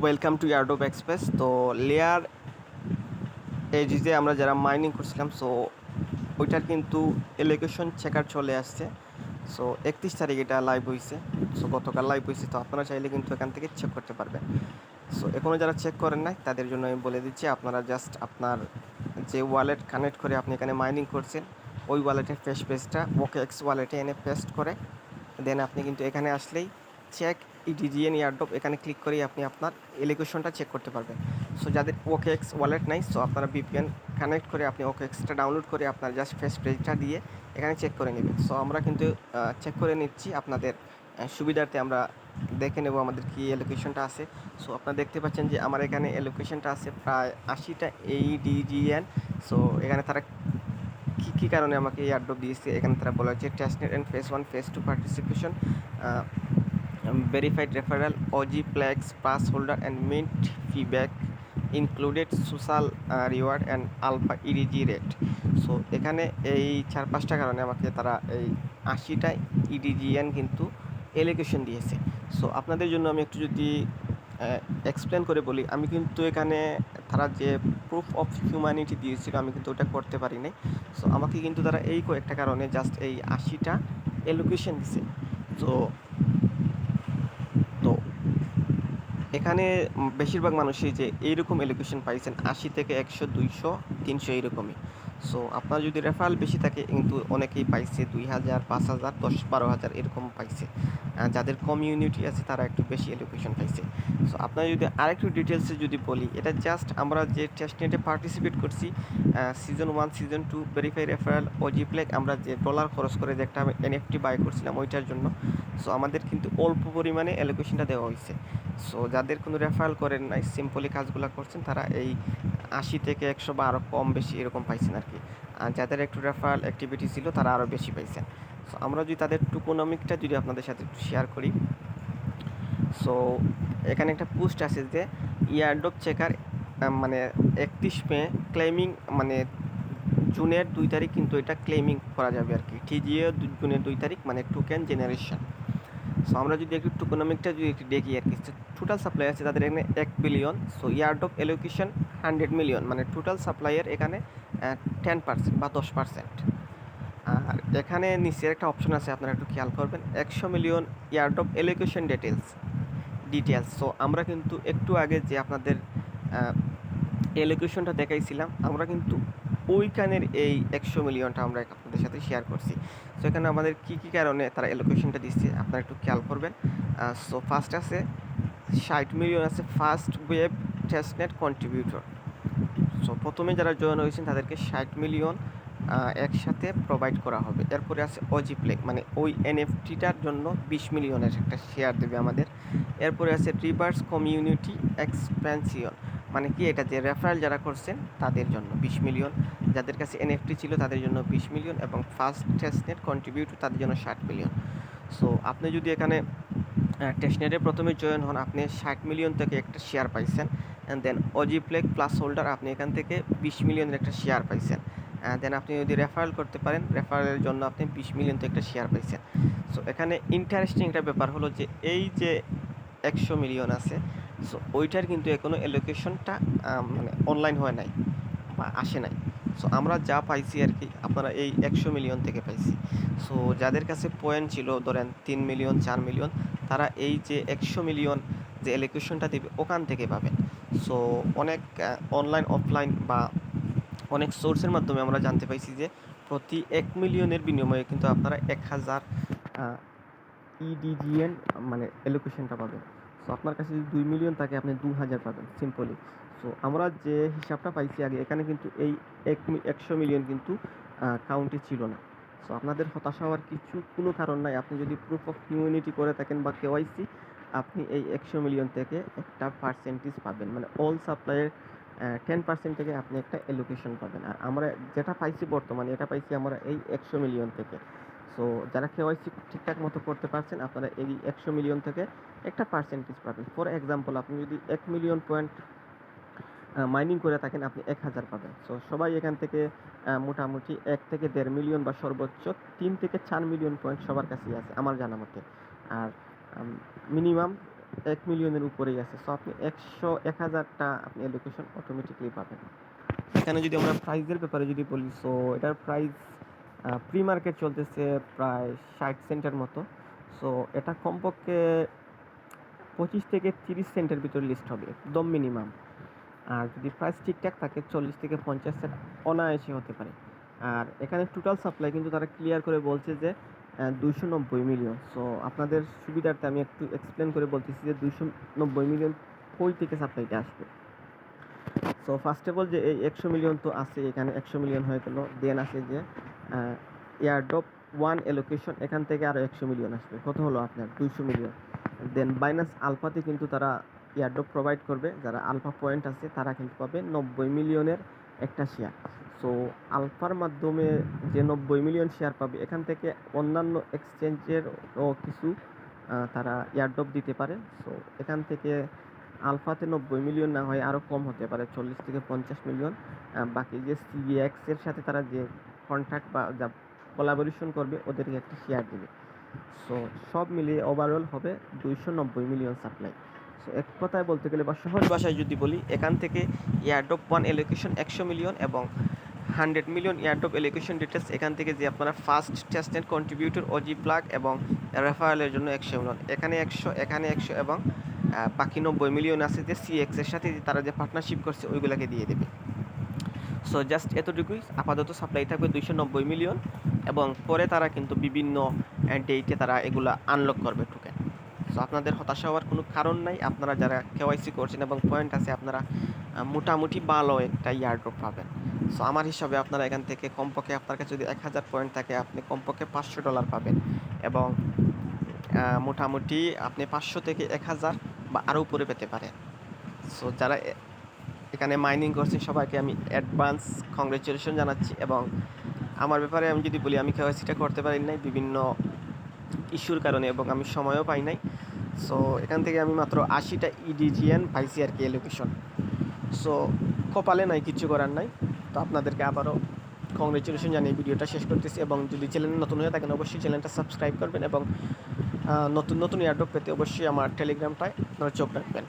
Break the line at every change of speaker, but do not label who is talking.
Welcome to ইয়ারডোপ express. তো layer এজিজে আমরা যারা মাইনিং করছিলাম, সো ওইটার কিন্তু এলোকেশন চেকার চলে আসছে। সো 31 তারিখ এটা লাইভ হয়েছে। সো গতকাল লাইভ হয়েছে, তো আপনারা চাইলে কিন্তু এখান থেকে চেক করতে পারবেন। সো এখনও যারা চেক করেন নাই তাদের জন্য আমি বলে দিচ্ছি, আপনারা জাস্ট আপনার যে ওয়ালেট কানেক্ট করে আপনি এখানে মাইনিং করছেন, ওই ওয়ালেটের ফেস পেজটা OKX ওয়ালেটে এনে পেস্ট করে দেন আপনি কিন্তু এখানে আসলেই চেক ইডিজিএন ইয়ারড্রপ এখানে ক্লিক করেই আপনি আপনার এলিগেশনটা চেক করতে পারবেন। সো যাদের OKX ওয়ালেট নাই, সো আপনারা VPN কানেক্ট করে আপনি OKXটা ডাউনলোড করে আপনার জাস্ট ফেস পেজটা দিয়ে এখানে চেক করে নেবেন। সো আমরা কিন্তু চেক করে নিচ্ছি আপনাদের সুবিধার্থে। আমরা দেখে নেব আমাদের কি এলোকেশনটা আছে। সো আপনারা দেখতে পাচ্ছেন যে আমার এখানে এলোকেশনটা আছে প্রায় 80টা ADGN। সো এখানে তারা কী কারণে আমাকে এই এয়ারড্রপ দিয়েছে, এখানে তারা বলা হচ্ছে testnet and phase 1 phase 2 participation, verified referral, OG Plex pass holder and mint feedback included social reward and alpha EDG rate. So এখানে এই 4-5টা কারণে আমাকে তারা এই 80টা EDGN কিন্তু এলোকেশন দিয়েছে। সো আপনাদের জন্য আমি একটু যদি এক্সপ্লেন করে বলি, আমি কিন্তু এখানে তারা যে প্রুফ অফ হিউম্যানিটি দিয়েছিল আমি কিন্তু ওটা করতে পারি নাই। সো আমাকে কিন্তু তারা এই কয়েকটা কারণে জাস্ট এই 80টা এলোকেশন দিছে। তো তো এখানে বেশিরভাগ মানুষই যে এইরকম এলোকেশন পাইছেন 80 থেকে 100, 200, 300 এইরকমই। সো আপনার যদি রেফারেল বেশি থাকে কিন্তু অনেকেই পাইছে 2000, 5000, 10-12 হাজার এরকম পাইছে। যাদের কমিউনিটি আছে তারা একটু বেশি এলোকেশন পাইছে। সো আপনার যদি আরেকটু ডিটেলসে যদি বলি, এটা জাস্ট আমরা যে টেস্টনেটে পার্টিসিপেট করছি season 1, season 2, verify referral, OG plaque, আমরা যে ডলার খরচ করে যে একটা NFT বাই করছিলাম ওইটার জন্য। সো আমাদের কিন্তু অল্প পরিমাণে অ্যালোকেশনটা দেওয়া হয়েছে। সো যাদের কোনো রেফারেল করেন নাই, সিম্পলি কাজগুলো করছেন, তারা এই 80 থেকে 100 বা আরও কম বেশি এরকম পাইছেন আর কি। আর যাদের একটু রেফারেল অ্যাক্টিভিটি ছিল তারা আরও বেশি পাইছেন। সো আমরা যদি তাদের টোকোনমিকটা যদি আপনাদের সাথে একটু শেয়ার করি, সো এখানে একটা পোস্ট আছে যে ইয়ারড্রপ চেকার মানে 31 মে ক্লেমিং, মানে জুনের 2 তারিখ কিন্তু এটা ক্লেমিং করা যাবে আর কি। TGA জুনের 2 তারিখ মানে টোকেন জেনারেশন। সো আমরা যদি একটু টোকোনমিকটা যদি একটু দেখি আর কি, টোটাল সাপ্লাই আছে তাদের এখানে 1 billion. So airdrop allocation 100 million, মানে টোটাল সাপ্লাইয়ের এখানে 10% বা 10%। আর এখানে নিচে একটা অপশন আছে, আপনারা একটু খেয়াল করবেন, 100 million airdrop allocation details. So আমরা কিন্তু একটু আগে যে আপনাদের এলোকেশনটা দেখাইছিলাম, আমরা কিন্তু ওইখানের এই 100 মিলিয়নটা আমরা আপনাদের সাথে শেয়ার করছি। সো এখানে আমাদের কী কী কারণে তারা এলোকেশনটা দিচ্ছে আপনারা একটু খেয়াল করবেন। সো ফার্স্ট আছে 60 মিলিয়ন আছে first web testnet contributor. So প্রথমে যারা জয়েন হয়েছেন তাদেরকে 60 মিলিয়ন একসাথে প্রোভাইড করা হবে। এরপরে আছে ওজি প্লেক, মানে ওই NFTটার জন্য 20 মিলিয়নের একটা শেয়ার দেবে আমাদের। এরপরে আছে রিভার্স কমিউনিটি এক্সপ্যানশন, মানে কি এটা যে রেফারেল যারা করছেন তাদের জন্য 20 মিলিয়ন, যাদের কাছে NFT ছিল তাদের জন্য 20 মিলিয়ন, এবং ফার্স্ট টেস্টনেট কন্ট্রিবিউটর তাদের জন্য 60 মিলিয়ন। সো আপনি যদি এখানে টেস্টনেটে প্রথমে জয়েন হন, আপনি 60 মিলিয়ন থেকে একটা শেয়ার পাইছেন। And then OG plaque plus holder আপনি এখান থেকে 20 মিলিয়নের একটা শেয়ার পাইছেন। দেন আপনি যদি রেফারেল করতে পারেন, রেফারেলের জন্য আপনি 20 মিলিয়ন থেকে একটা শেয়ার পাইছেন। সো এখানে ইন্টারেস্টিং একটা ব্যাপার হলো যে এই যে 100 মিলিয়ন আছে, সো ওইটার কিন্তু এখনও এলোকেশনটা মানে অনলাইন হয় নাই বা আসে নাই। সো আমরা যা পাইছি আর কি আপনারা এই 100 মিলিয়ন থেকে পাইছি। সো যাদের কাছে পয়েন্ট ছিল ধরেন 3 মিলিয়ন, 4 মিলিয়ন, তারা এই যে 100 মিলিয়ন যে এলোকেশনটা দেবে ওখান থেকে পাবেন। সো অনেক অনলাইন অফলাইন বা অনেক সোর্সের মাধ্যমে আমরা জানতে পাইছি যে প্রতি 1 মিলিয়নের বিনিময়ে কিন্তু আপনারা 1000 EDGN মানে এলোকেশনটা পাবেন। সো আপনার কাছে যদি 2 মিলিয়ন থাকে আপনি 2000 পাবেন সিম্পলি। সো আমরা যে হিসাবটা পাইছি আগে, এখানে কিন্তু এই 100 মিলিয়ন কিন্তু কাউন্টে ছিল না। সো আপনাদের হতাশা হওয়ার কোনো কারণ নাই। আপনি যদি প্রুফ অফ হিউম্যানিটি করে থাকেন বা KYC, আপনি এই 100 মিলিয়ন থেকে একটা পার্সেন্টেজ পাবেন, মানে অল সাপ্লাইয়ের 10% থেকে আপনি একটা এলোকেশন পাবেন। আর আমরা যেটা পাইছি বর্তমানে, এটা পাইছি আমরা এই 100 মিলিয়ন থেকে। সো যারা KYC ঠিকঠাক মতো করতে পারছেন, আপনারা এই 100 মিলিয়ন থেকে একটা পার্সেন্টেজ পাবেন। ফর এক্সাম্পল, আপনি যদি 1 মিলিয়ন পয়েন্ট মাইনিং করে থাকেন, আপনি 1000 পাবেন। সো সবাই এখান থেকে মোটামুটি 1 থেকে 1.5 মিলিয়ন বা সর্বোচ্চ 3 থেকে 4 মিলিয়ন পয়েন্ট সবার কাছেই আছে আমার জানা মতে। আর মিনিমাম 1 মিলিয়নের উপরেই আছে। সো আপনি 1,000টা আপনি অ্যালোকেশন অটোমেটিক্যালি পাবেন। এখানে যদি আমরা প্রাইসের ব্যাপারে যদি বলি, সো এটার প্রাইস প্রি মার্কেট চলতেছে প্রায় 60 সেন্টের মতো। সো এটা কমপক্ষে 25 থেকে 30 সেন্টের ভিতরে লিস্ট হবে একদম মিনিমাম। আর যদি প্রাইস ঠিকঠাক থাকে 40 থেকে 50 সেন্ট অনায়াসে হতে পারে। আর এখানে টোটাল সাপ্লাই কিন্তু তারা ক্লিয়ার করে বলছে যে 290 মিলিয়ন। সো আপনাদের সুবিধার্থে আমি একটু এক্সপ্লেন করে বলতেছি যে 290 মিলিয়ন কই থেকে সাপ্লাইটা আসবে। সো ফার্স্ট অফ অল যে এই 100 মিলিয়ন তো আছে, এখানে 100 মিলিয়ন হয়ে গেল। দেন আছে যে এয়ারড্রপ 1 অ্যালোকেশন, এখান থেকে আরও 100 মিলিয়ন আসবে। কত হলো আপনার 200 মিলিয়ন। দেন বাইনান্স আলফাতে কিন্তু তারা এয়ারড্রপ প্রোভাইড করবে, যারা আলফা পয়েন্ট আছে তারা কিন্তু পাবে 90 মিলিয়নের একটা শেয়ার। সো আলফার মাধ্যমে যে 90 মিলিয়ন শেয়ার পাবে, এখান থেকে অন্যান্য এক্সচেঞ্জেরও কিছু তারা এয়ারড্রপ দিতে পারে। সো এখান থেকে আলফাতে 90 মিলিয়ন না হয় আরও কম হতে পারে, 40 থেকে 50 মিলিয়ন। বাকি যে সিএক্স এর সাথে তারা যে কন্ট্রাক্ট বা যা কোলাবোরেশন করবে ওদেরকে একটা শেয়ার দেবে। সো সব মিলিয়ে ওভারঅল হবে 290 মিলিয়ন সাপ্লাই। সো এক কথায় বলতে গেলে বা সহজ ভাষায় যদি বলি, এখান থেকে এয়ারড্রপ 1 অ্যালোকেশন 100 মিলিয়ন এবং 100 মিলিয়ন এয়ারড্রপ অ্যালোকেশন ডিটেলস, এখান থেকে যে আপনারা first tested contributor OG plug এবং রেফারেলের জন্য 100 মিলিয়ন, এখানে 100 এখানে 100 এবং বাকি 90 মিলিয়ন আছে যে সিএক্স এর সাথে তারা যে পার্টনারশিপ করছে ওইগুলোকে দিয়ে দেবে। সো জাস্ট এতটুকুই আপাতত সাপ্লাই থাকবে 290 মিলিয়ন, এবং পরে তারা কিন্তু বিভিন্ন ডেটে তারা এগুলা আনলক করবে টোকেন। সো আপনাদের হতাশা হওয়ার কোনো কারণ নাই। আপনারা যারা কেওয়াইসি করছেন এবং পয়েন্ট আছে, আপনারা মোটামুটি ভালো একটা ইয়ারড্রপ পাবেন। সো আমার হিসাবে আপনারা এখান থেকে কমপক্ষে আপনার কাছে যদি 1000 পয়েন্ট থাকে আপনি কমপক্ষে $500 পাবেন, এবং মোটামুটি আপনি 500 থেকে 1000 বা আরও উপরে পেতে পারেন। সো যারা এখানে মাইনিং করছেন সবাইকে আমি অ্যাডভান্স কংগ্রেচুলেশন জানাচ্ছি। এবং আমার ব্যাপারে আমি যদি বলি, আমি কেওয়াইসিটা করতে পারি নাই বিভিন্ন ইস্যুর কারণে, এবং আমি সময়ও পাই নাই। সো এখান থেকে আমি মাত্র 80টা ইডিজিএন পাইছি আর কি অ্যালোকেশন। সো কপালে নাই, কিছু করার নাই। তো আপনাদেরকে আবারও কংগ্রেচুলেশন জানিয়ে ভিডিওটা শেষ করতেছি। এবং যদি চ্যানেলে নতুন হয়ে থাকেন অবশ্যই চ্যানেলটা সাবস্ক্রাইব করবেন, এবং নতুন নতুন এয়ারড্রপ পেতে অবশ্যই আমার টেলিগ্রামটায় আপনারা চোখ রাখবেন।